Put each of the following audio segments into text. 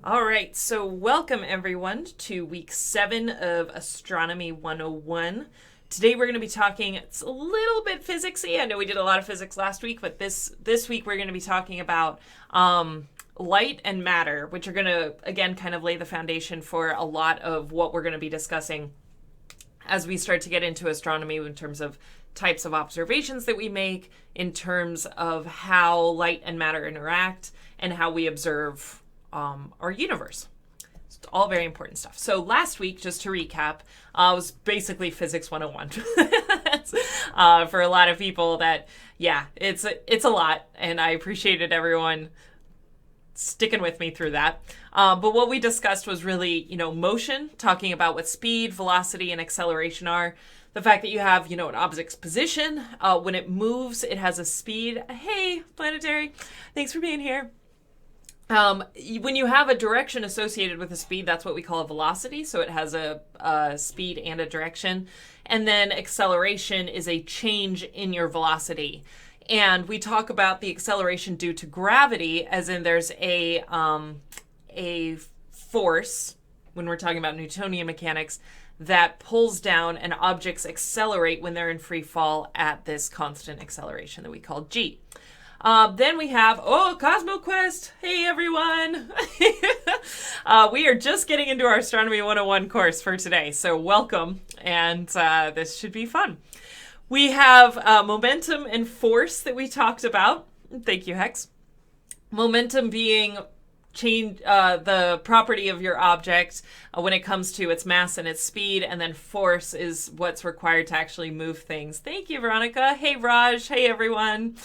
All right, so welcome everyone to week 7 of Astronomy 101. Today we're going to be talking, it's a little bit physicsy. I know we did a lot of physics last week, but this week we're going to be talking about light and matter, which are going to, again, kind of lay the foundation for a lot of what we're going to be discussing as we start to get into astronomy in terms of types of observations that we make, in terms of how light and matter interact, and how we observe our universe. It's all very important stuff. So last week, just to recap, was basically Physics 101. For a lot of people that, it's a lot, and I appreciated everyone sticking with me through that. But what we discussed was really, motion, talking about what speed, velocity, and acceleration are. The fact that you have, an object's position. When it moves, it has a speed. Hey, Planetary, thanks for being here. When you have a direction associated with a speed, that's what we call a velocity. So it has a speed and a direction. And then acceleration is a change in your velocity. And we talk about the acceleration due to gravity, as in there's a force, when we're talking about Newtonian mechanics, that pulls down and objects accelerate when they're in free fall at this constant acceleration that we call g. Then we have, Cosmo Quest. Hey, everyone. We are just getting into our Astronomy 101 course for today, so welcome, and this should be fun. We have momentum and force that we talked about. Thank you, Hex. Momentum being the property of your object when it comes to its mass and its speed, and then force is what's required to actually move things. Thank you, Veronica. Hey, Raj. Hey, everyone.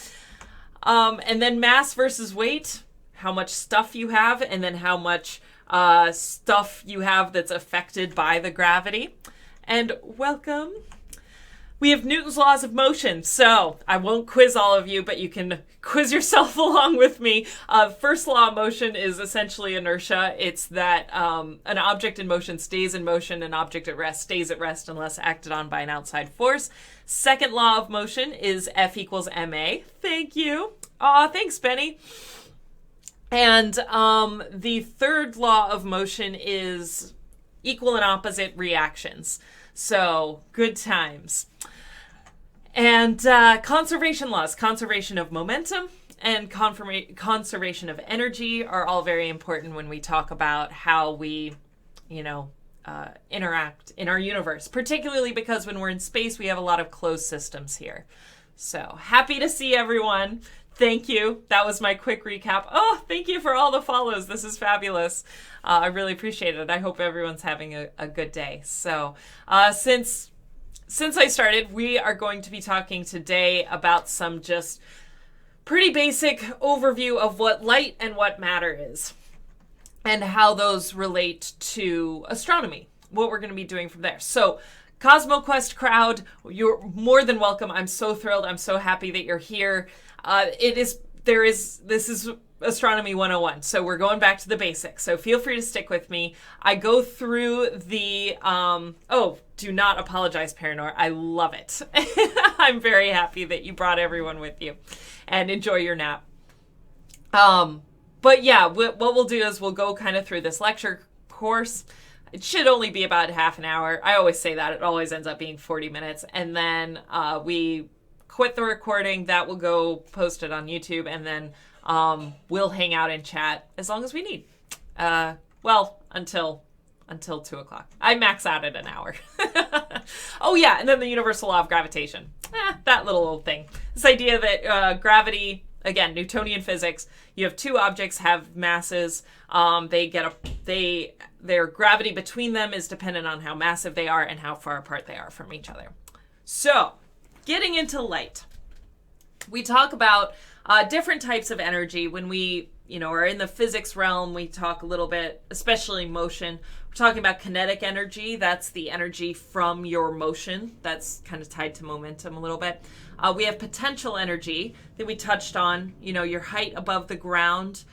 And then mass versus weight, how much stuff you have, and then how much stuff you have that's affected by the gravity. And welcome. We have Newton's laws of motion, so I won't quiz all of you, but you can quiz yourself along with me. First law of motion is essentially inertia. It's that an object in motion stays in motion, an object at rest stays at rest unless acted on by an outside force. Second law of motion is F equals ma. Thank you. Aw, thanks, Benny. And the third law of motion is equal and opposite reactions. So, good times. And conservation laws, conservation of momentum and conservation of energy are all very important when we talk about how we, interact in our universe, particularly because when we're in space, we have a lot of closed systems here. So happy to see everyone. Thank you. That was my quick recap. Oh, thank you for all the follows. This is fabulous. I really appreciate it. I hope everyone's having a good day. So since I started, we are going to be talking today about some just pretty basic overview of what light and what matter is and how those relate to astronomy, what we're going to be doing from there. So Cosmo Quest crowd, you're more than welcome. I'm so thrilled. I'm so happy that you're here. This is Astronomy 101, so we're going back to the basics. So feel free to stick with me. I go through the, do not apologize, Paranor. I love it. I'm very happy that you brought everyone with you, and enjoy your nap. But yeah, what we'll do is we'll go kind of through this lecture course. It should only be about half an hour. I always say that. It always ends up being 40 minutes. And then we quit the recording. That will go posted on YouTube. And then we'll hang out and chat as long as we need. Until 2 o'clock. I max out at an hour. Oh, yeah. And then the universal law of gravitation. That little old thing. This idea that gravity, again, Newtonian physics, you have two objects have masses. Their gravity between them is dependent on how massive they are and how far apart they are from each other. So, getting into light. We talk about different types of energy. When we, are in the physics realm, we talk a little bit, especially motion. We're talking about kinetic energy. That's the energy from your motion. That's kind of tied to momentum a little bit. We have potential energy that we touched on. Your height above the ground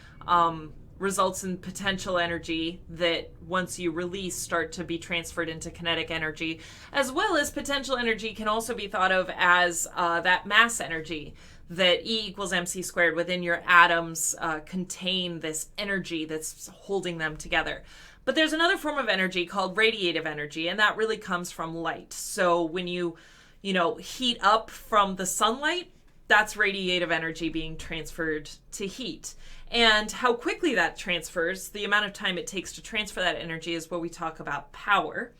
results in potential energy that once you release start to be transferred into kinetic energy, as well as potential energy can also be thought of as that mass energy that E equals mc squared within your atoms contain this energy that's holding them together. But there's another form of energy called radiative energy, and that really comes from light. So when you heat up from the sunlight, that's radiative energy being transferred to heat. And how quickly that transfers, the amount of time it takes to transfer that energy, is what we talk about power.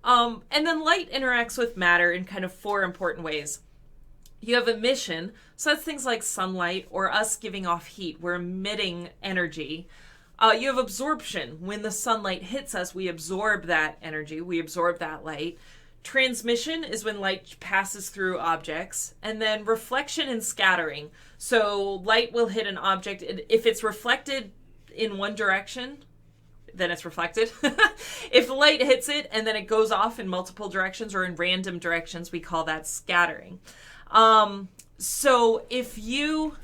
And then light interacts with matter in kind of 4 important ways. You have emission, so that's things like sunlight or us giving off heat. We're emitting energy. You have absorption. When the sunlight hits us, we absorb that energy. We absorb that light. Transmission is when light passes through objects. And then reflection and scattering. So light will hit an object. If it's reflected in one direction, then it's reflected. If the light hits it and then it goes off in multiple directions or in random directions, we call that scattering. So if you,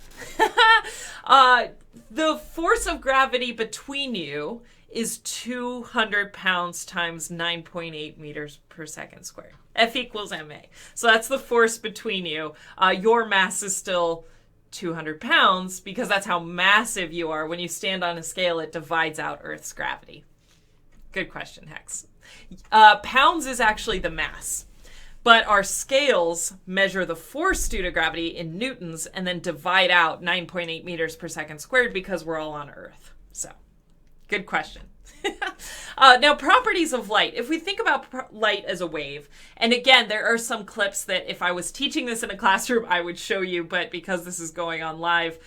the force of gravity between you is 200 pounds times 9.8 meters per second squared. F equals ma. So that's the force between you. Your mass is still 200 pounds because that's how massive you are. When you stand on a scale, it divides out Earth's gravity. Good question, Hex. Pounds is actually the mass. But our scales measure the force due to gravity in newtons and then divide out 9.8 meters per second squared because we're all on Earth. So, good question. Now, properties of light. If we think about light as a wave, and again, there are some clips that if I was teaching this in a classroom, I would show you, but because this is going on live,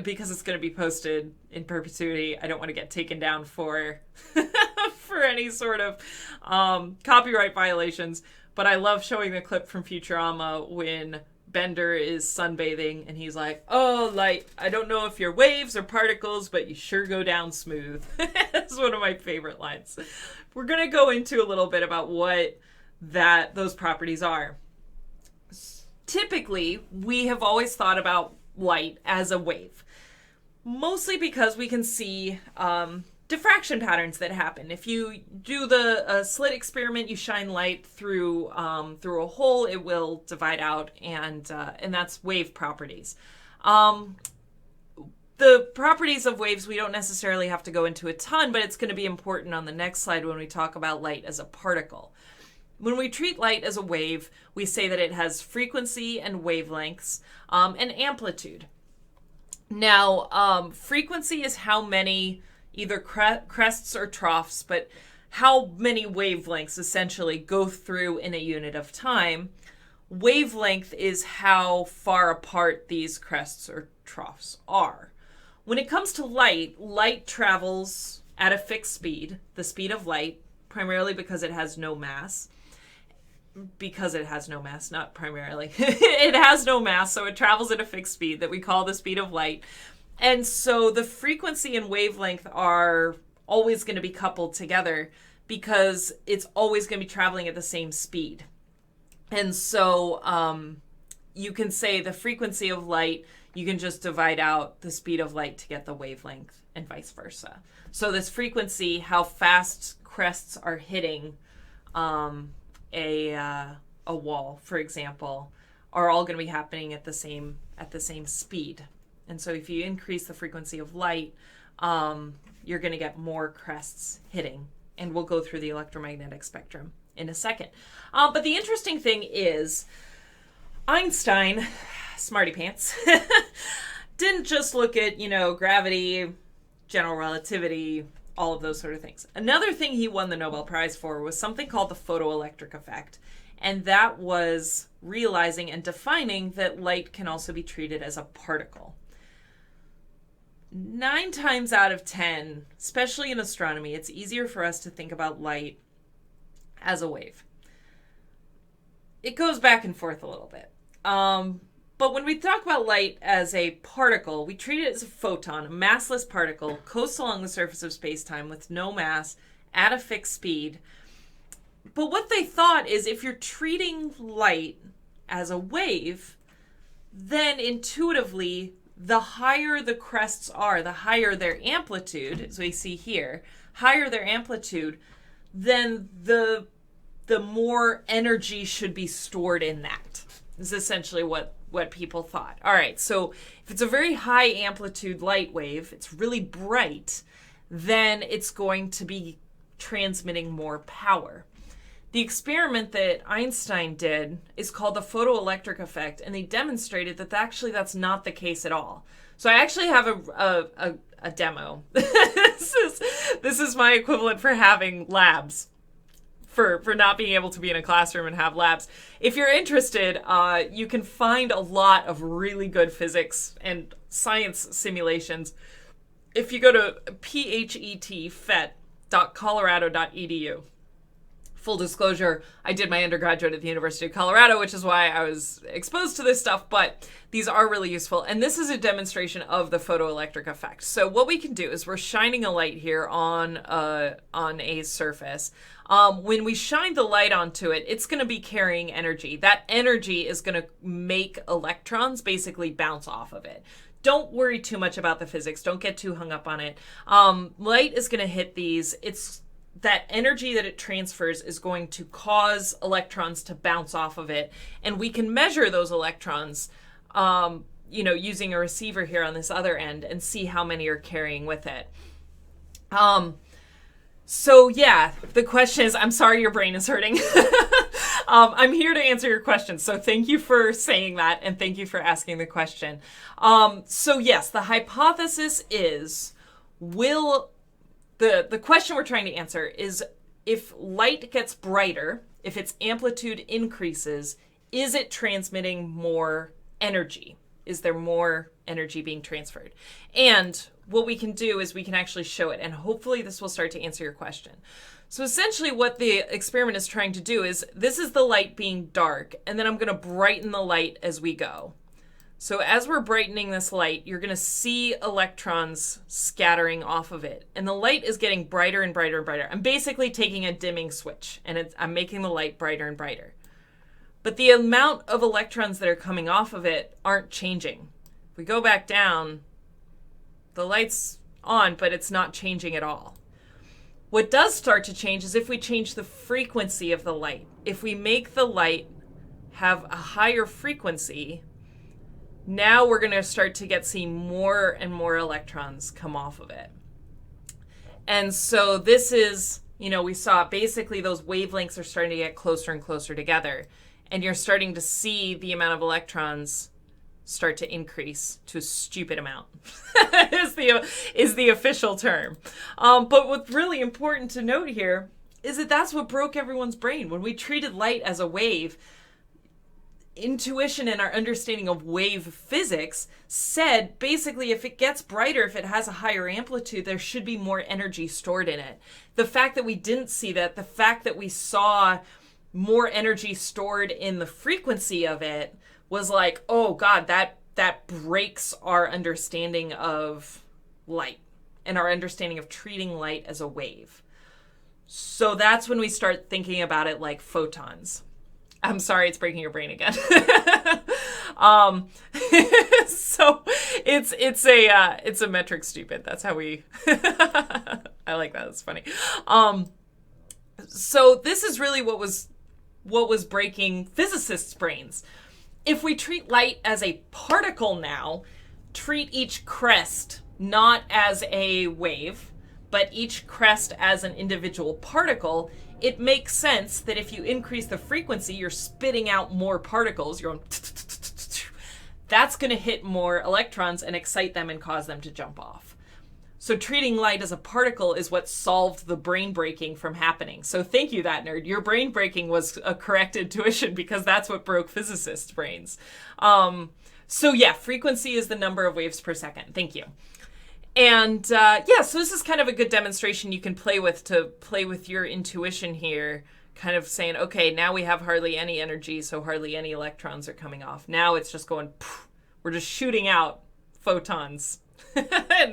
because it's going to be posted in perpetuity, I don't want to get taken down for for any sort of copyright violations. But I love showing the clip from Futurama when Bender is sunbathing and he's like, "Oh, light, I don't know if you're waves or particles, but you sure go down smooth." That's one of my favorite lines. We're going to go into a little bit about what those properties are. Typically, we have always thought about light as a wave, mostly because we can see diffraction patterns that happen. If you do the slit experiment, you shine light through a hole, it will divide out, and that's wave properties. The properties of waves we don't necessarily have to go into a ton, but it's going to be important on the next slide when we talk about light as a particle. When we treat light as a wave, we say that it has frequency and wavelengths and amplitude. Now, frequency is how many either crests or troughs, but how many wavelengths essentially go through in a unit of time. Wavelength is how far apart these crests or troughs are. When it comes to light, light travels at a fixed speed, the speed of light, primarily because it has no mass. Because it has no mass, not primarily. It has no mass, so it travels at a fixed speed that we call the speed of light. And so the frequency and wavelength are always going to be coupled together because it's always going to be traveling at the same speed. And so you can say the frequency of light, you can just divide out the speed of light to get the wavelength and vice versa. So this frequency, how fast crests are hitting a wall, for example, are all going to be happening at the same speed. And so if you increase the frequency of light, you're going to get more crests hitting. And we'll go through the electromagnetic spectrum in a second. But the interesting thing is Einstein, smarty pants, didn't just look at, gravity, general relativity, all of those sort of things. Another thing he won the Nobel Prize for was something called the photoelectric effect. And that was realizing and defining that light can also be treated as a particle. 9 times out of 10, especially in astronomy, it's easier for us to think about light as a wave. It goes back and forth a little bit. But when we talk about light as a particle, we treat it as a photon, a massless particle, coasts along the surface of space-time with no mass at a fixed speed. But what they thought is if you're treating light as a wave, then intuitively, the higher the crests are, the higher their amplitude, as we see here, higher their amplitude, then the more energy should be stored in that. is essentially what people thought. All right, so if it's a very high amplitude light wave, it's really bright, then it's going to be transmitting more power. The experiment that Einstein did is called the photoelectric effect, and they demonstrated that actually that's not the case at all. So I actually have a demo. This is my equivalent for having labs, for not being able to be in a classroom and have labs. If you're interested, you can find a lot of really good physics and science simulations if you go to phetfet.colorado.edu. Full disclosure, I did my undergraduate at the University of Colorado, which is why I was exposed to this stuff, but these are really useful. And this is a demonstration of the photoelectric effect. So what we can do is we're shining a light here on a surface. When we shine the light onto it, it's going to be carrying energy. That energy is going to make electrons basically bounce off of it. Don't worry too much about the physics. Don't get too hung up on it. Light is going to hit these. That energy that it transfers is going to cause electrons to bounce off of it. And we can measure those electrons, using a receiver here on this other end and see how many are carrying with it. So yeah, the question is, I'm sorry your brain is hurting. I'm here to answer your questions. So thank you for saying that, and thank you for asking the question. So yes, the hypothesis is, the question we're trying to answer is, if light gets brighter, if its amplitude increases, is it transmitting more energy? Is there more energy being transferred? And what we can do is we can actually show it, and hopefully this will start to answer your question. So essentially what the experiment is trying to do is, this is the light being dark, and then I'm going to brighten the light as we go. So as we're brightening this light, you're going to see electrons scattering off of it. And the light is getting brighter and brighter and brighter. I'm basically taking a dimming switch, and I'm making the light brighter and brighter. But the amount of electrons that are coming off of it aren't changing. If we go back down, the light's on, but it's not changing at all. What does start to change is if we change the frequency of the light. If we make the light have a higher frequency, now we're going to start to see more and more electrons come off of it. And so this is, we saw basically those wavelengths are starting to get closer and closer together. And you're starting to see the amount of electrons start to increase to a stupid amount is the official term. But what's really important to note here is that that's what broke everyone's brain. When we treated light as a wave, intuition and our understanding of wave physics said basically if it gets brighter, if it has a higher amplitude, there should be more energy stored in it. The fact that we didn't see that, the fact that we saw more energy stored in the frequency of it, was like, oh God, that breaks our understanding of light and our understanding of treating light as a wave. So that's when we start thinking about it like photons. I'm sorry, it's breaking your brain again. So it's a metric stupid. That's how we. I like that. It's funny. So this is really what was breaking physicists' brains. If we treat light as a particle now, treat each crest not as a wave, but each crest as an individual particle, it makes sense that if you increase the frequency, you're spitting out more particles. You're going, that's going to hit more electrons and excite them and cause them to jump off. So treating light as a particle is what solved the brain breaking from happening. So thank you, that nerd. Your brain breaking was a correct intuition, because that's what broke physicists' brains. So yeah, frequency is the number of waves per second. Thank you. And so this is kind of a good demonstration you can play with your intuition here, kind of saying, okay, now we have hardly any energy, so hardly any electrons are coming off. Now it's just going, poof, we're just shooting out photons.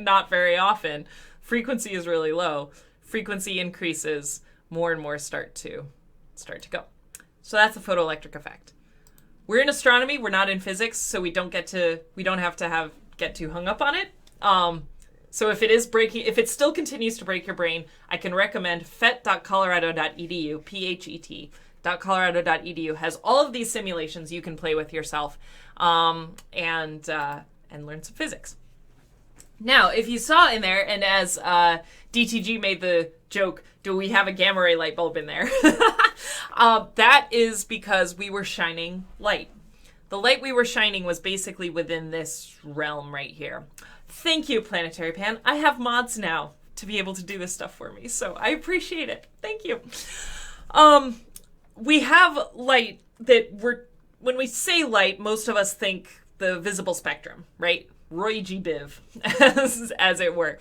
Not very often. Frequency is really low. Frequency increases, more and more start to go. So that's the photoelectric effect. We're in astronomy, we're not in physics, so we don't have to get too hung up on it. So if it still continues to break your brain, I can recommend phet.colorado.edu, Colorado.edu has all of these simulations you can play with yourself and learn some physics. Now, if you saw in there, and as DTG made the joke, do we have a gamma ray light bulb in there? That is because we were shining light. The light we were shining was basically within this realm right here. Thank you, Planetary Pan. I have mods now to be able to do this stuff for me, so I appreciate it. Thank you. We have light that when we say light, most of us think the visible spectrum, right? Roy G. Biv, as it were.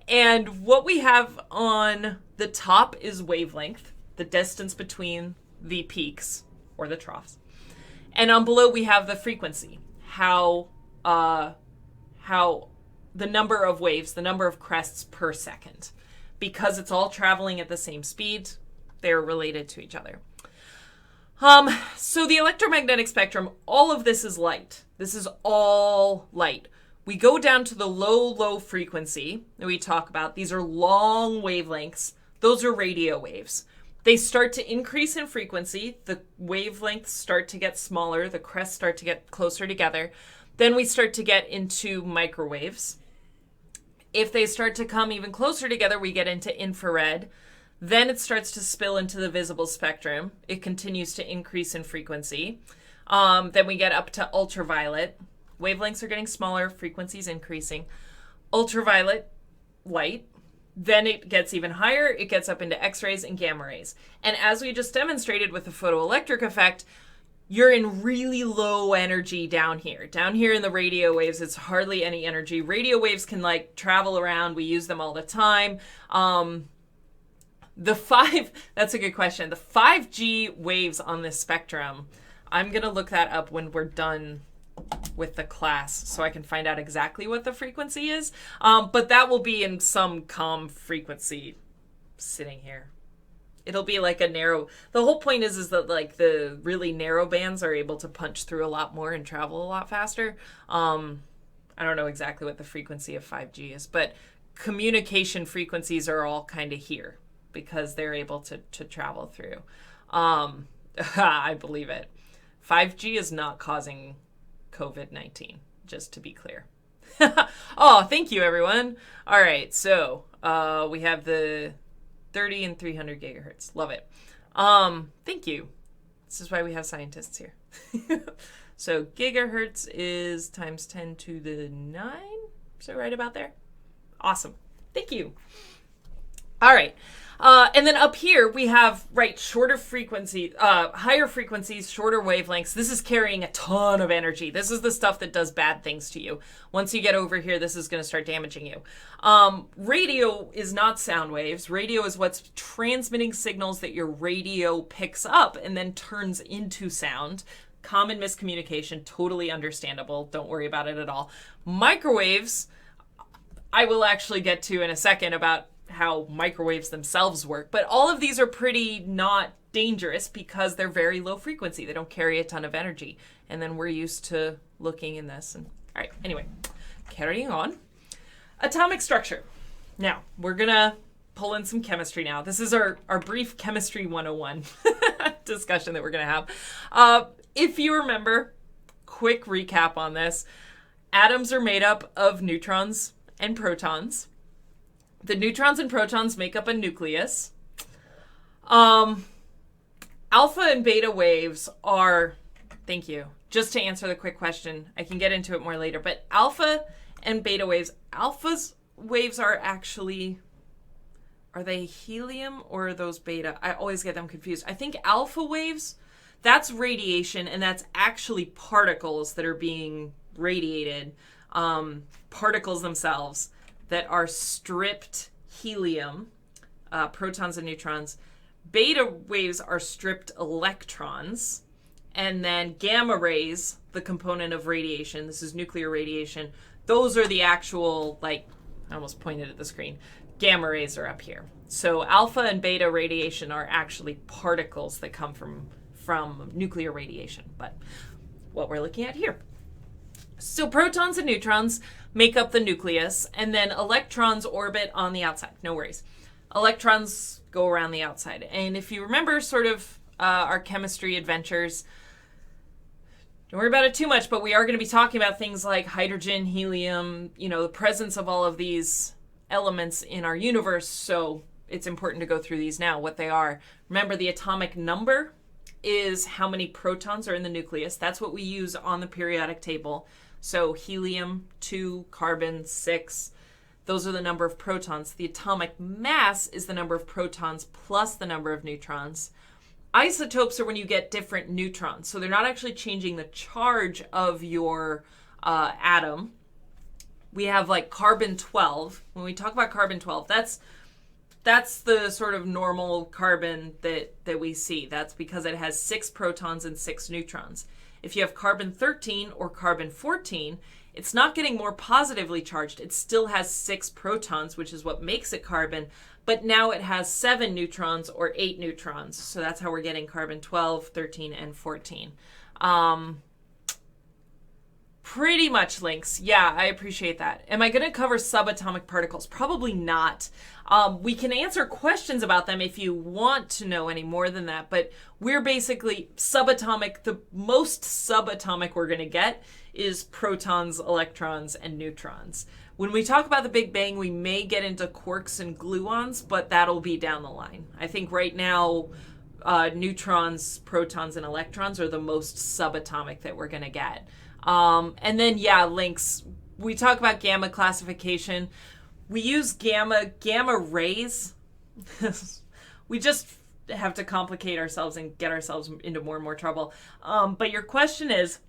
And what we have on the top is wavelength, the distance between the peaks or the troughs. And on below we have the frequency, how the number of waves, the number of crests per second. Because it's all traveling at the same speed, they're related to each other. So the electromagnetic spectrum, all of this is light. This is all light. We go down to the low frequency that we talk about. These are long wavelengths. Those are radio waves. They start to increase in frequency. The wavelengths start to get smaller. The crests start to get closer together. Then we start to get into microwaves. If they start to come even closer together, we get into infrared. Then it starts to spill into the visible spectrum. It continues to increase in frequency. Then we get up to ultraviolet. Wavelengths are getting smaller, frequencies increasing. Ultraviolet light. Then it gets even higher. It gets up into X-rays and gamma rays. And as we just demonstrated with the photoelectric effect, you're in really low energy down here. Down here in the radio waves, it's hardly any energy. Radio waves can travel around. We use them all the time. That's a good question. The 5G waves on this spectrum, I'm going to look that up when we're done with the class so I can find out exactly what the frequency is. But that will be in some calm frequency sitting here. It'll be like a narrow, the whole point is that the really narrow bands are able to punch through a lot more and travel a lot faster. I don't know exactly what the frequency of 5G is, but communication frequencies are all kind of here because they're able to travel through. I believe it. 5G is not causing COVID-19, just to be clear. Oh, thank you, everyone. All right, so we have the 30 and 300 gigahertz. Love it. Thank you. This is why we have scientists here. So gigahertz is times 10 to the 9. So right about there. Awesome. Thank you. All right. And then up here we have, shorter frequency, higher frequencies, shorter wavelengths. This is carrying a ton of energy. This is the stuff that does bad things to you. Once you get over here, this is going to start damaging you. Radio is not sound waves. Radio is what's transmitting signals that your radio picks up and then turns into sound. Common miscommunication, totally understandable. Don't worry about it at all. Microwaves, I will actually get to in a second about how microwaves themselves work, but all of these are pretty not dangerous because they're very low frequency. They don't carry a ton of energy. And then we're used to looking in this. And all right, anyway, carrying on. Atomic structure. Now, we're going to pull in some chemistry now. This is our brief chemistry 101 discussion that we're going to have. If you remember, quick recap on this. Atoms are made up of neutrons and protons. The neutrons and protons make up a nucleus. Alpha and beta waves are, thank you, just to answer the quick question, I can get into it more later, but alpha and beta waves, alpha's waves are actually, are they helium or are those beta? I always get them confused. I think alpha waves, that's radiation, and that's actually particles that are being radiated, particles themselves that are stripped helium, protons and neutrons. Beta waves are stripped electrons. And then gamma rays, the component of radiation, this is nuclear radiation, those are the actual, I almost pointed at the screen, gamma rays are up here. So alpha and beta radiation are actually particles that come from nuclear radiation, but what we're looking at here. So protons and neutrons make up the nucleus, and then electrons orbit on the outside. No worries. Electrons go around the outside. And if you remember sort of our chemistry adventures. Don't worry about it too much, but we are going to be talking about things like hydrogen, helium, the presence of all of these elements in our universe. So it's important to go through these now, what they are. Remember, the atomic number is how many protons are in the nucleus. That's what we use on the periodic table. So helium, 2, carbon, 6. Those are the number of protons. The atomic mass is the number of protons plus the number of neutrons. Isotopes are when you get different neutrons. So they're not actually changing the charge of your atom. We have like carbon-12. When we talk about carbon-12, that's the sort of normal carbon that we see. That's because it has 6 protons and 6 neutrons. If you have carbon-13 or carbon-14, it's not getting more positively charged. It still has 6 protons, which is what makes it carbon, but now it has 7 neutrons or 8 neutrons. So that's how we're getting carbon-12, 13, and 14. Pretty much links. Yeah, I appreciate that. Am I going to cover subatomic particles? Probably not. We can answer questions about them if you want to know any more than that, but we're basically subatomic. The most subatomic we're going to get is protons, electrons, and neutrons. When we talk about the Big Bang, we may get into quarks and gluons, but that'll be down the line. I think right now, neutrons, protons, and electrons are the most subatomic that we're going to get. And then, links. We talk about gamma classification. We use gamma rays. We just have to complicate ourselves and get ourselves into more and more trouble. But your question is,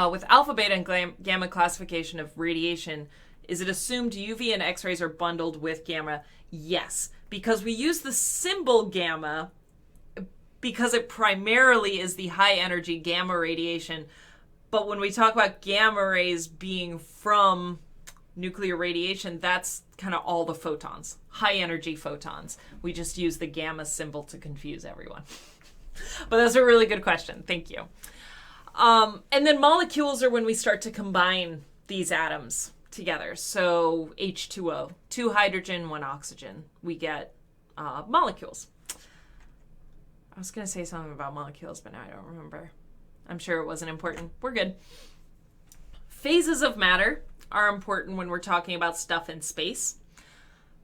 with alpha, beta, and gamma classification of radiation, is it assumed UV and X-rays are bundled with gamma? Yes, because we use the symbol gamma because it primarily is the high energy gamma radiation. But when we talk about gamma rays being from nuclear radiation, that's kind of all the photons, high energy photons. We just use the gamma symbol to confuse everyone. But that's a really good question. Thank you. And then molecules are when we start to combine these atoms together. So H2O, 2 hydrogen, 1 oxygen. We get molecules. I was going to say something about molecules, but now I don't remember. I'm sure it wasn't important. We're good. Phases of matter are important when we're talking about stuff in space.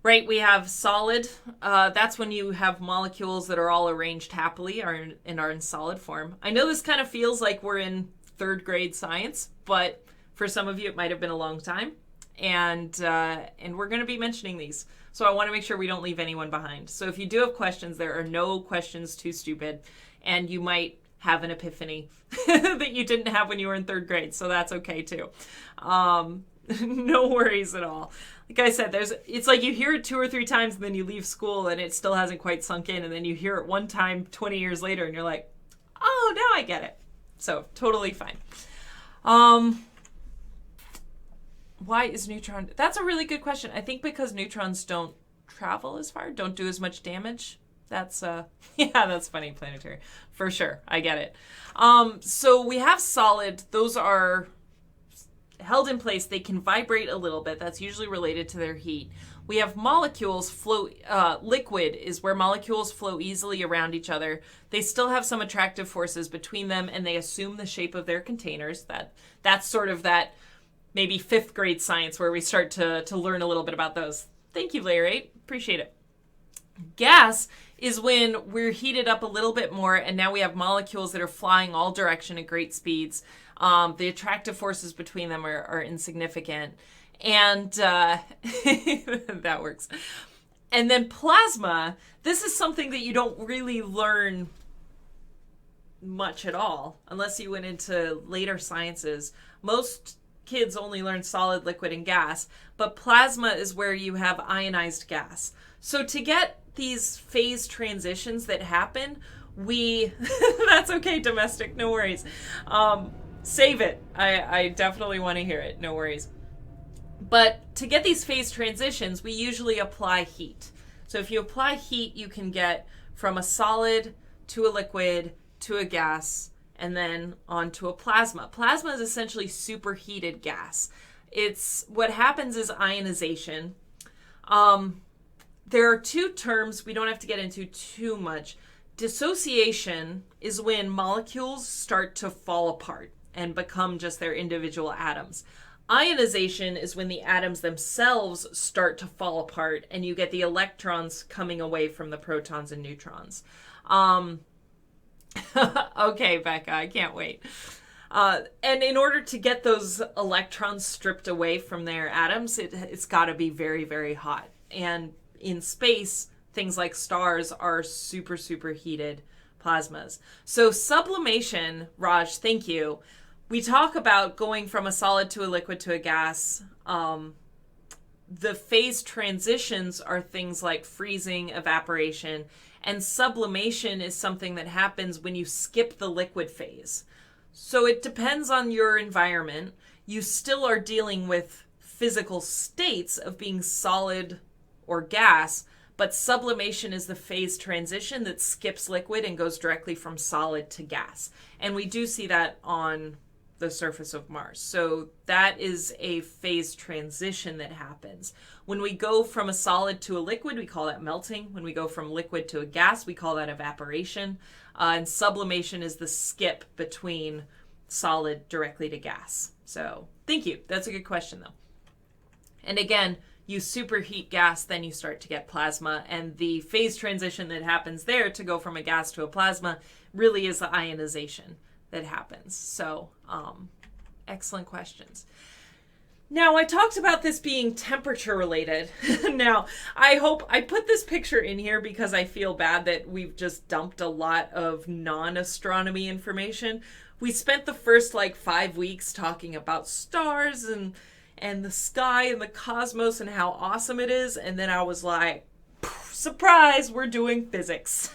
Right, we have solid. That's when you have molecules that are all arranged happily and are in solid form. I know this kind of feels like we're in 3rd grade science, but for some of you it might have been a long time. And we're going to be mentioning these. So I want to make sure we don't leave anyone behind. So if you do have questions, there are no questions too stupid. And you might have an epiphany that you didn't have when you were in 3rd grade. So that's okay too. No worries at all. Like I said, it's like you hear it 2 or 3 times and then you leave school and it still hasn't quite sunk in. And then you hear it one time 20 years later and you're like, oh, now I get it. So totally fine. Why is neutron? That's a really good question. I think because neutrons don't travel as far, don't do as much damage. That's that's funny, planetary. For sure. I get it. So we have solid. Those are held in place. They can vibrate a little bit. That's usually related to their heat. We have molecules flow. Liquid is where molecules flow easily around each other. They still have some attractive forces between them, and they assume the shape of their containers. That's sort of that maybe 5th grade science where we start to learn a little bit about those. Thank you, Layer 8. Appreciate it. Gas is when we're heated up a little bit more, and now we have molecules that are flying all direction at great speeds. The attractive forces between them are insignificant. And that works. And then plasma, this is something that you don't really learn much at all unless you went into later sciences. Most kids only learn solid, liquid, and gas, but plasma is where you have ionized gas. So to get these phase transitions that happen, that's okay, domestic, no worries. Save it. I definitely want to hear it, no worries. But to get these phase transitions, we usually apply heat. So if you apply heat, you can get from a solid to a liquid to a gas and then onto a plasma. Plasma is essentially superheated gas. What happens is ionization. There are 2 terms we don't have to get into too much. Dissociation is when molecules start to fall apart and become just their individual atoms. Ionization is when the atoms themselves start to fall apart and you get the electrons coming away from the protons and neutrons. Okay, Becca, I can't wait. And in order to get those electrons stripped away from their atoms, it's got to be very, very hot. And in space, things like stars are super, super heated plasmas. So sublimation, Raj, thank you. We talk about going from a solid to a liquid to a gas. The phase transitions are things like freezing, evaporation, and sublimation is something that happens when you skip the liquid phase. So it depends on your environment. You still are dealing with physical states of being solid or gas, but sublimation is the phase transition that skips liquid and goes directly from solid to gas. And we do see that on the surface of Mars. So that is a phase transition that happens. When we go from a solid to a liquid, we call that melting. When we go from liquid to a gas, we call that evaporation. And sublimation is the skip between solid directly to gas. So thank you. That's a good question, though. And again, you superheat gas, then you start to get plasma. And the phase transition that happens there to go from a gas to a plasma really is the ionization that happens. So excellent questions. Now, I talked about this being temperature related. Now, I put this picture in here because I feel bad that we've just dumped a lot of non-astronomy information. We spent the first 5 weeks talking about stars and the sky and the cosmos and how awesome it is. And then I was like, surprise, we're doing physics.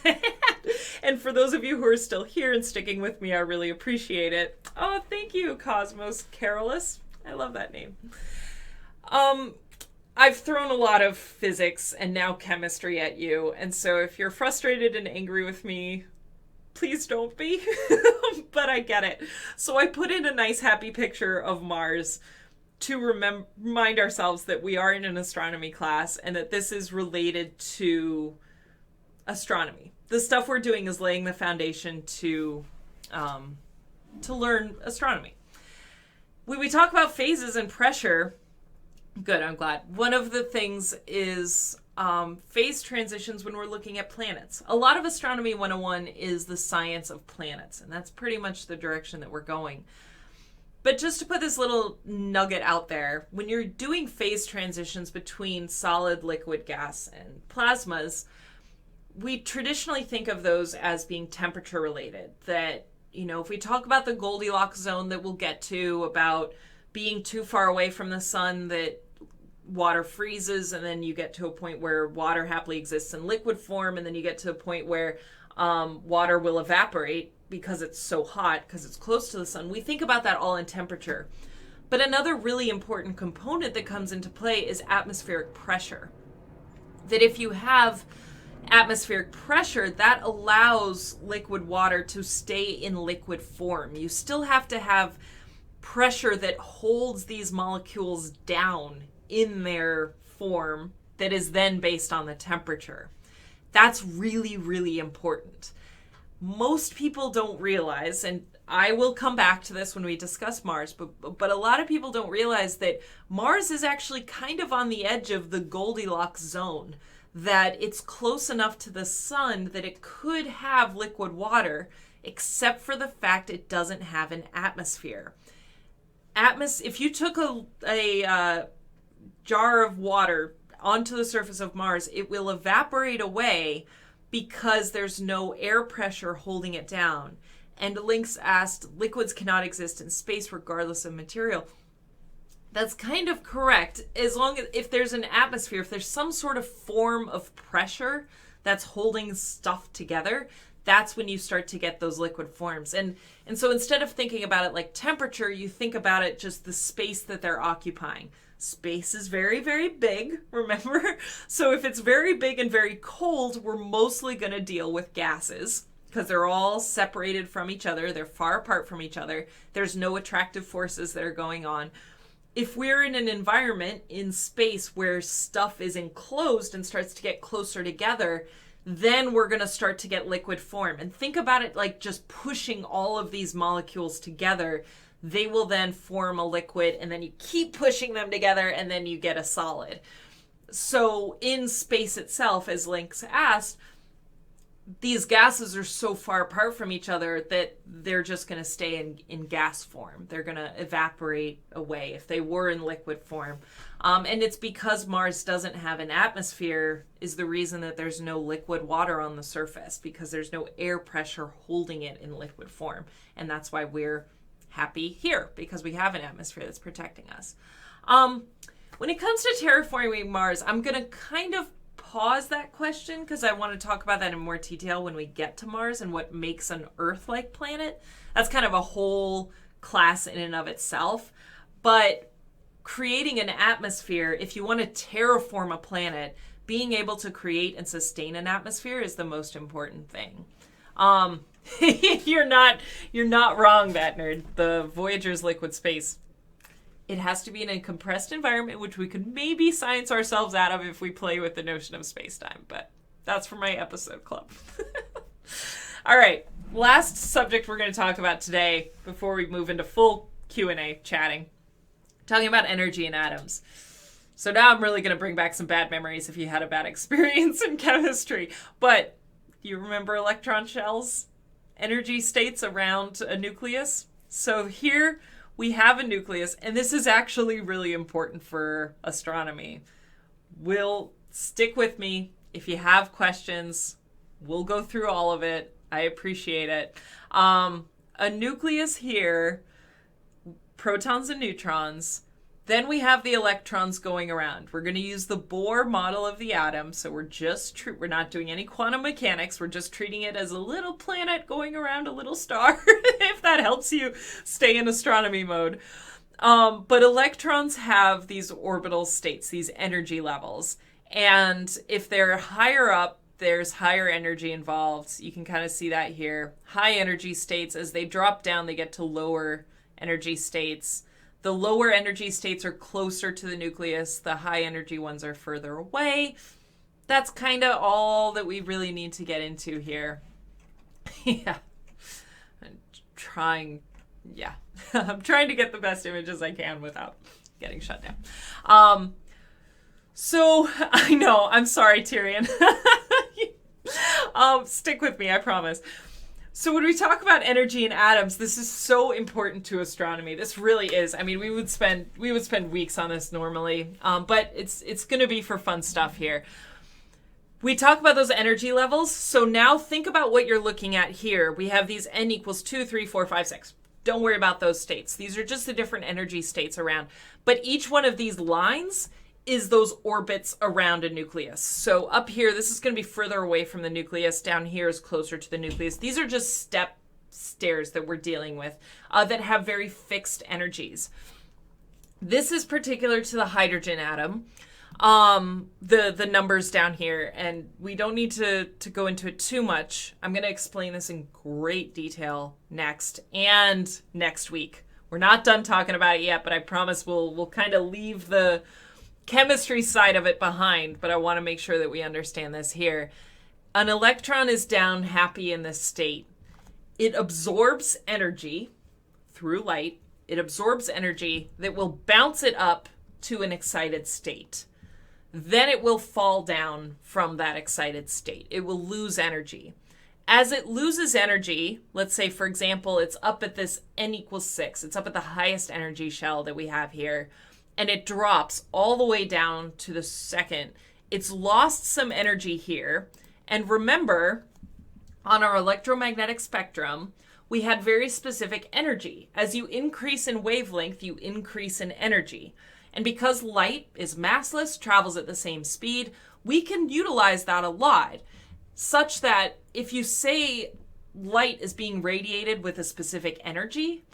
And for those of you who are still here and sticking with me, I really appreciate it. Oh, thank you, Cosmos Carolus. I love that name. I've thrown a lot of physics and now chemistry at you. And so if you're frustrated and angry with me, please don't be. But I get it. So I put in a nice happy picture of Mars to remind ourselves that we are in an astronomy class and that this is related to astronomy. The stuff we're doing is laying the foundation to learn astronomy. When we talk about phases and pressure, good, I'm glad. One of the things is phase transitions when we're looking at planets. A lot of Astronomy 101 is the science of planets, and that's pretty much the direction that we're going. But just to put this little nugget out there, when you're doing phase transitions between solid, liquid, gas, and plasmas, we traditionally think of those as being temperature related. That, if we talk about the Goldilocks zone that we'll get to, about being too far away from the sun that water freezes, and then you get to a point where water happily exists in liquid form, and then you get to a point where water will evaporate because it's so hot, because it's close to the sun. We think about that all in temperature. But another really important component that comes into play is atmospheric pressure. That if you have atmospheric pressure, that allows liquid water to stay in liquid form. You still have to have pressure that holds these molecules down in their form that is then based on the temperature. That's really, really important. Most people don't realize, and I will come back to this when we discuss Mars, but a lot of people don't realize that Mars is actually kind of on the edge of the Goldilocks zone, that it's close enough to the sun that it could have liquid water, except for the fact it doesn't have an atmosphere. If you took a jar of water onto the surface of Mars, it will evaporate away because there's no air pressure holding it down. And Lynx asked, liquids cannot exist in space regardless of material. That's kind of correct, as long as if there's an atmosphere, if there's some sort of form of pressure that's holding stuff together, that's when you start to get those liquid forms. And so instead of thinking about it like temperature, you think about it just the space that they're occupying. Space is very, very big, remember? So if it's very big and very cold, we're mostly going to deal with gases because they're all separated from each other. They're far apart from each other. There's no attractive forces that are going on. If we're in an environment in space where stuff is enclosed and starts to get closer together, then we're going to start to get liquid form. And think about it like just pushing all of these molecules together. They will then form a liquid, and then you keep pushing them together, and then you get a solid. So in space itself, as Lynx asked, these gases are so far apart from each other that they're just going to stay in gas form. They're going to evaporate away if they were in liquid form. And it's because Mars doesn't have an atmosphere is the reason that there's no liquid water on the surface, because there's no air pressure holding it in liquid form. And that's why we're happy here, because we have an atmosphere that's protecting us. When it comes to terraforming Mars, I'm going to kind of pause that question because I want to talk about that in more detail when we get to Mars and what makes an Earth-like planet. That's kind of a whole class in and of itself. But creating an atmosphere, if you want to terraform a planet, being able to create and sustain an atmosphere is the most important thing. You're not wrong, that nerd. The Voyager's liquid space. It has to be in a compressed environment, which we could maybe science ourselves out of if we play with the notion of space-time. But that's for my episode club. All right. Last subject we're going to talk about today before we move into full Q&A chatting. Talking about energy and atoms. So now I'm really going to bring back some bad memories if you had a bad experience in chemistry. But do you remember electron shells? Energy states around a nucleus? So here we have a nucleus, and this is actually really important for astronomy. Will stick with me. If you have questions, we'll go through all of it. I appreciate it. A nucleus here, protons and neutrons. Then we have the electrons going around. We're going to use the Bohr model of the atom. So we're not doing any quantum mechanics. We're just treating it as a little planet going around a little star, if that helps you stay in astronomy mode. But electrons have these orbital states, these energy levels. And if they're higher up, there's higher energy involved. You can kind of see that here. High energy states, as they drop down, they get to lower energy states. The lower energy states are closer to the nucleus. The high energy ones are further away. That's kind of all that we really need to get into here. Yeah. I'm trying to get the best images I can without getting shut down. So I know, I'm sorry, Tyrion. Stick with me, I promise. So when we talk about energy and atoms, this is so important to astronomy. This really is. I mean, we would spend weeks on this normally, but it's going to be for fun stuff here. We talk about those energy levels. So now think about what you're looking at here. We have these n equals 2, 3, 4, 5, 6. Don't worry about those states. These are just the different energy states around. But each one of these lines is those orbits around a nucleus. So up here, this is going to be further away from the nucleus. Down here is closer to the nucleus. These are just step stairs that we're dealing with that have very fixed energies. This is particular to the hydrogen atom. The numbers down here, and we don't need to go into it too much. I'm going to explain this in great detail next week. We're not done talking about it yet, but I promise we'll kind of leave the chemistry side of it behind, but I want to make sure that we understand this here. An electron is down happy in this state. It absorbs energy through light. It absorbs energy that will bounce it up to an excited state. Then it will fall down from that excited state. It will lose energy. As it loses energy, let's say, for example, it's up at this n equals 6. It's up at the highest energy shell that we have here. And it drops all the way down to the second. It's lost some energy here. And remember, on our electromagnetic spectrum, we had very specific energy. As you increase in wavelength, you increase in energy. And because light is massless, travels at the same speed, we can utilize that a lot, such that if you say light is being radiated with a specific energy,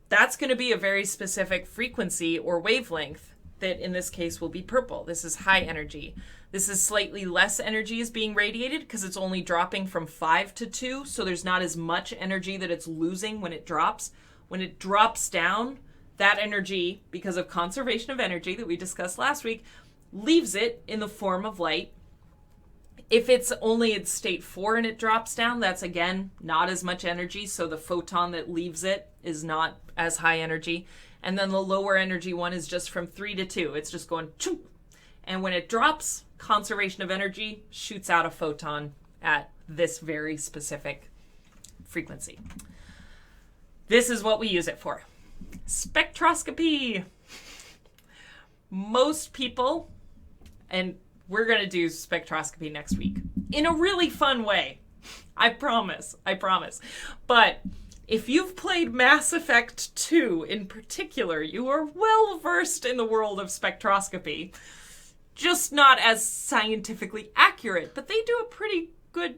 that's going to be a very specific frequency or wavelength that in this case will be purple. This is high energy. This is slightly less energy is being radiated because it's only dropping from 5 to 2, so there's not as much energy that it's losing when it drops. When it drops down, that energy, because of conservation of energy that we discussed last week, leaves it in the form of light. If it's only in state 4 and it drops down, that's again not as much energy. So the photon that leaves it is not as high energy. And then the lower energy one is just from 3 to 2. It's just going choo. And when it drops, conservation of energy shoots out a photon at this very specific frequency. This is what we use it for. Spectroscopy. Most people, and we're going to do spectroscopy next week in a really fun way. I promise. But if you've played Mass Effect 2 in particular, you are well versed in the world of spectroscopy. Just not as scientifically accurate, but they do a pretty good,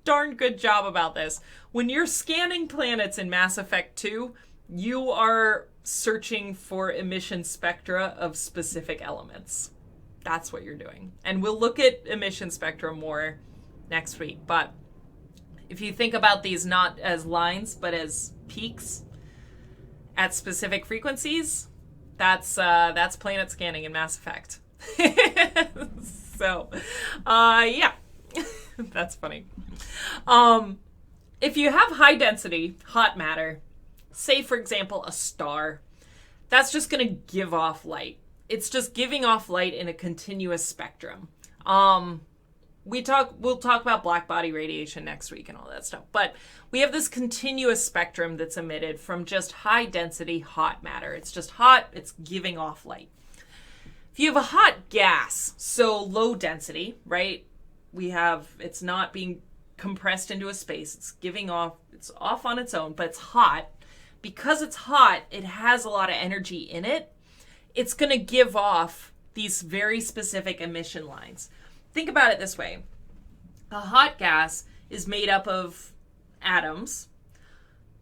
darn good job about this. When you're scanning planets in Mass Effect 2, you are searching for emission spectra of specific elements. That's what you're doing. And we'll look at emission spectra more next week. But if you think about these not as lines, but as peaks at specific frequencies, that's planet scanning in Mass Effect. So, yeah, that's funny. If you have high density, hot matter, say, for example, a star, that's just going to give off light. It's just giving off light in a continuous spectrum. We'll talk about black body radiation next week and all that stuff. But we have this continuous spectrum that's emitted from just high density hot matter. It's just hot. It's giving off light. If you have a hot gas, so low density, right? It's not being compressed into a space. It's off on its own, but it's hot. Because it's hot, it has a lot of energy in it. It's going to give off these very specific emission lines. Think about it this way. A hot gas is made up of atoms.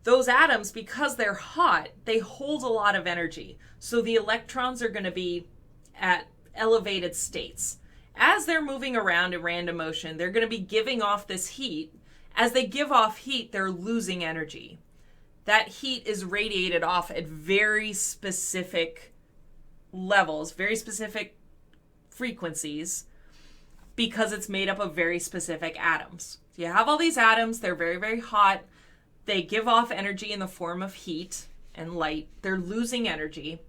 Those atoms, because they're hot, they hold a lot of energy. So the electrons are going to be at elevated states. As they're moving around in random motion, they're going to be giving off this heat. As they give off heat, they're losing energy. That heat is radiated off at very specific levels, very specific frequencies, because it's made up of very specific atoms. So you have all these atoms, they're very, very hot. They give off energy in the form of heat and light. They're losing energy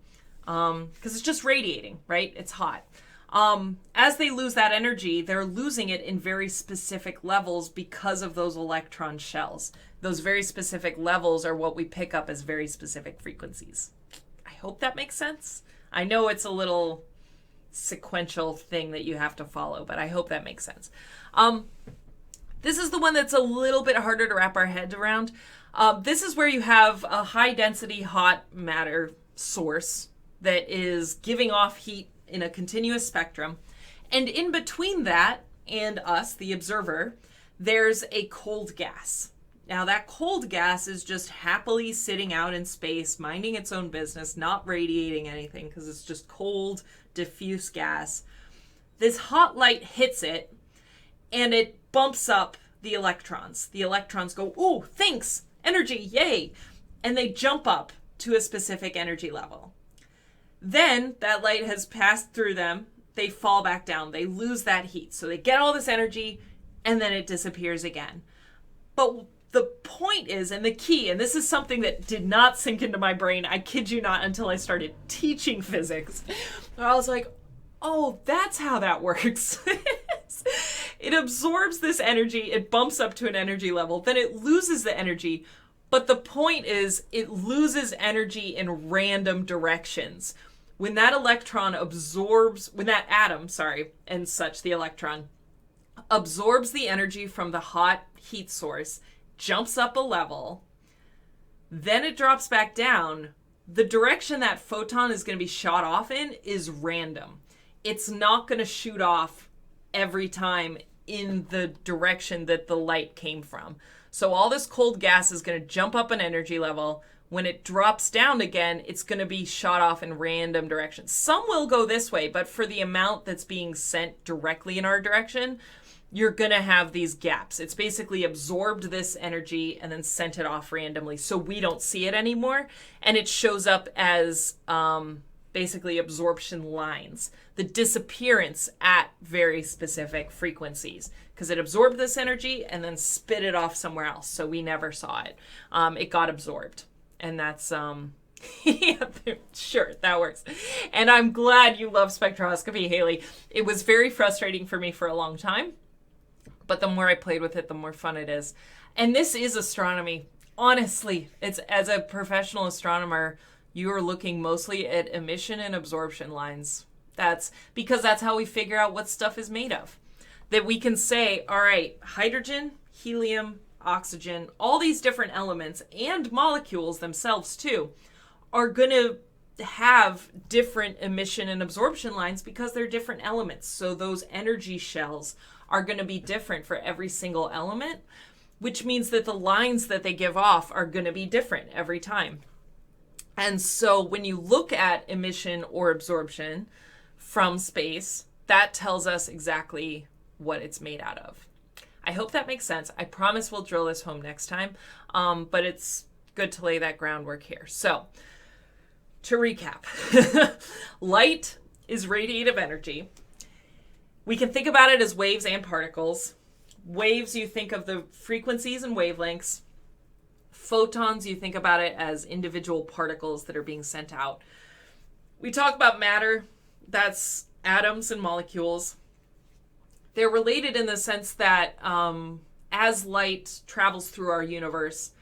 because it's just radiating, right? It's hot. As they lose that energy, they're losing it in very specific levels because of those electron shells. Those very specific levels are what we pick up as very specific frequencies. I hope that makes sense. I know it's a little sequential thing that you have to follow, but I hope that makes sense. This is the one that's a little bit harder to wrap our heads around. This is where you have a high density hot matter source that is giving off heat in a continuous spectrum. And in between that and us, the observer, there's a cold gas. Now that cold gas is just happily sitting out in space, minding its own business, not radiating anything because it's just cold, diffuse gas. This hot light hits it and it bumps up the electrons. The electrons go, "Ooh, thanks, energy, yay." And they jump up to a specific energy level. Then that light has passed through them. They fall back down. They lose that heat. So they get all this energy and then it disappears again. But the point is, and the key, and this is something that did not sink into my brain, I kid you not, until I started teaching physics. I was like, oh, that's how that works. It absorbs this energy, it bumps up to an energy level, then it loses the energy. But the point is, it loses energy in random directions. When that atom, and such, the electron, absorbs the energy from the hot heat source, jumps up a level, then it drops back down, the direction that photon is going to be shot off in is random. It's not going to shoot off every time in the direction that the light came from. So all this cold gas is going to jump up an energy level. When it drops down again, it's going to be shot off in random directions. Some will go this way, but for the amount that's being sent directly in our direction, you're going to have these gaps. It's basically absorbed this energy and then sent it off randomly so we don't see it anymore. And it shows up as basically absorption lines, the disappearance at very specific frequencies, because it absorbed this energy and then spit it off somewhere else. So we never saw it. It got absorbed. And that's, yeah, sure, that works. And I'm glad you love spectroscopy, Haley. It was very frustrating for me for a long time, but the more I played with it, the more fun it is. And this is astronomy. Honestly, it's, as a professional astronomer, you are looking mostly at emission and absorption lines. That's because that's how we figure out what stuff is made of. That we can say, all right, hydrogen, helium, oxygen, all these different elements and molecules themselves too are going to have different emission and absorption lines because they're different elements. So those energy shells are going to be different for every single element, which means that the lines that they give off are going to be different every time. And so when you look at emission or absorption from space, that tells us exactly what it's made out of. I hope that makes sense. I promise we'll drill this home next time, but it's good to lay that groundwork here. So to recap, light is radiative energy. We can think about it as waves and particles. Waves, you think of the frequencies and wavelengths. Photons, you think about it as individual particles that are being sent out. We talk about matter, that's atoms and molecules. They're related in the sense that as light travels through our universe,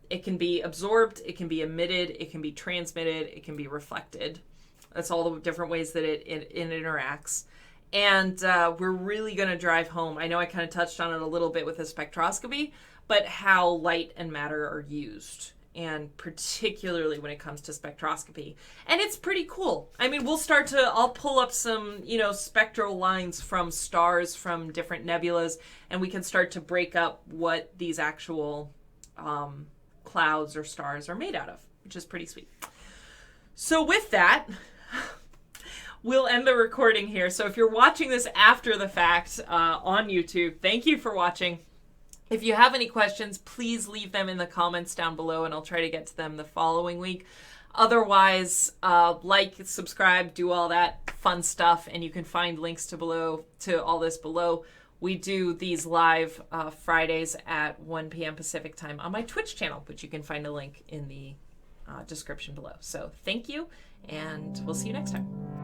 it can be absorbed, it can be emitted, it can be transmitted, it can be reflected. That's all the different ways that it interacts. And we're really going to drive home, I know I kind of touched on it a little bit with the spectroscopy, but how light and matter are used, and particularly when it comes to spectroscopy. And it's pretty cool. I mean, I'll pull up some, spectral lines from stars, from different nebulas, and we can start to break up what these actual clouds or stars are made out of, which is pretty sweet. So with that, we'll end the recording here. So if you're watching this after the fact on YouTube, thank you for watching. If you have any questions, please leave them in the comments down below, and I'll try to get to them the following week. Otherwise, like, subscribe, do all that fun stuff, and you can find links to all this below. We do these live Fridays at 1 p.m. Pacific time on my Twitch channel, which you can find a link in the description below. So thank you, and we'll see you next time.